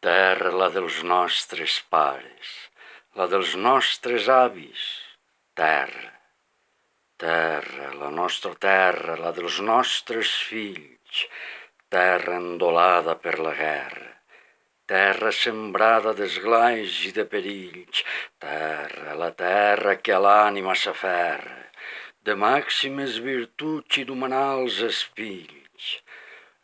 Terra, la dels nostres pares, la dels nostres avis. Terra, terra, la nostra terra, la dels nostres fills. Terra endolada per la guerra. Terra sembrada d'esglais i de perills. Terra, la terra que a l'ànima s'aferra, de màximes virtuts i d'humanals espills.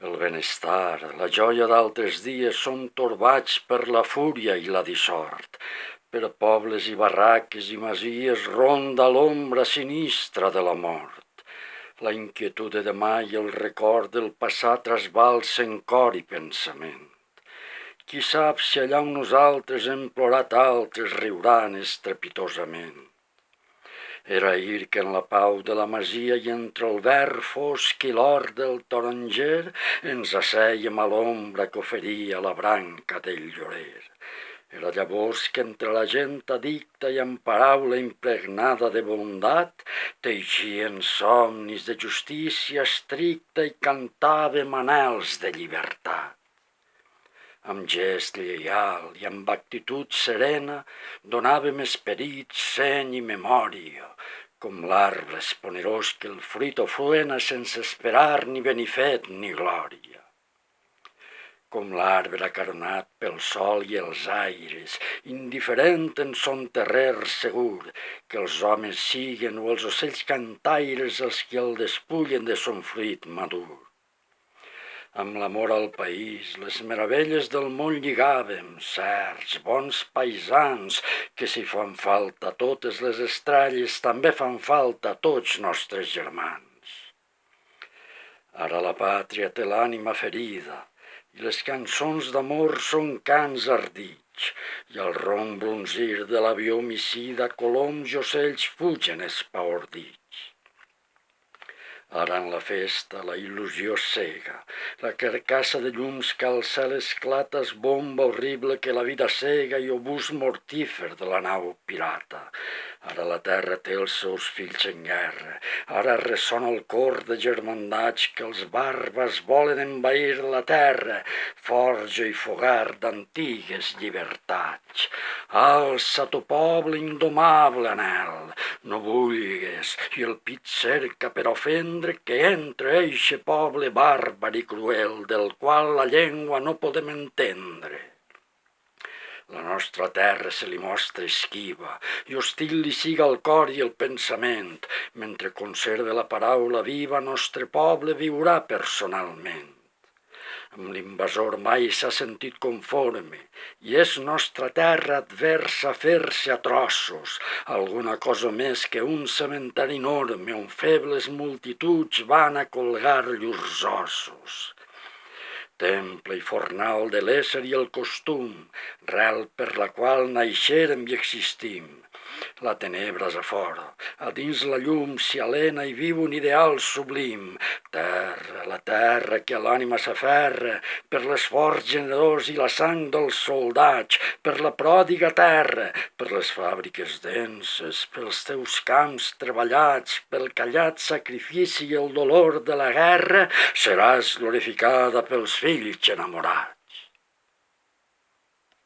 El benestar, la joia d'altres dies són torbats per la fúria i la dissort. Per pobles i barraques i masies ronda l'ombra sinistra de la mort. La inquietud de demà i el record del passat trasbalsen cor i pensament. Qui sap si allà on nosaltres hem plorat altres riuran estrepitosament. Era ahir que en la pau de la masia i entre el verd fosc i l'or del taronger ens assèiem a l'ombra que oferia la branca del llorer. Era llavors que entre la gent addicta i amb paraula impregnada de bondat teixien somnis de justícia estricta i cantàvem anhels de llibertat. Amb gest lleial i amb actitud serena donàvem esperit, seny i memòria, com l'arbre esponerós que el fruit ofruena sense esperar ni benifet ni glòria. Com l'arbre acaronat pel sol i els aires, indiferent en son terrer segur, que els homes siguen o els ocells cantaires els que el despullen de son fruit madur. Amb l'amor al país, les meravelles del món lligàvem, certs, bons paisans, que si fan falta totes les estrelles, també fan falta tots nostres germans. Ara la pàtria té l'ànima ferida, i les cançons d'amor són cants ardits, i al rom brunzir de l'avió homicida coloms i ocells fugen espaordits. Ara en la festa la il·lusió cega, la carcassa de llums que al cel esclata es bomba horrible que la vida cega i obús mortífer de la nau pirata. Ara la terra té els seus fills en guerra, ara ressona el cor de germandats que els bàrbars volen envair la terra, forja i fogar d'antigues llibertats. Alça tu poble indomable anhel, no vulgues, i el pit cerca per ofendre que entre eixe poble bàrbar i cruel, del qual la llengua no podem entendre. La nostra terra se li mostra esquiva, i hostil li siga el cor i el pensament. Mentre conserve la paraula viva, nostre poble viurà personalment. Amb l'invasor mai s'ha sentit conforme, i és nostra terra adversa a fer-se a trossos, alguna cosa més que un cementeri enorme on febles multituds van a colgar llurs ossos. Temple i fornal de l'ésser i el costum, rel per la qual naixerem i existim. La tenebra és a fora, a dins la llum s'hi alena i viu un ideal sublim. Terra, la terra que a l'ànima s'aferra, per l'esforç generós i la sang dels soldats, per la pròdiga terra, per les fàbriques denses, pels teus camps treballats, pel callat sacrifici i el dolor de la guerra, seràs glorificada pels fills enamorats.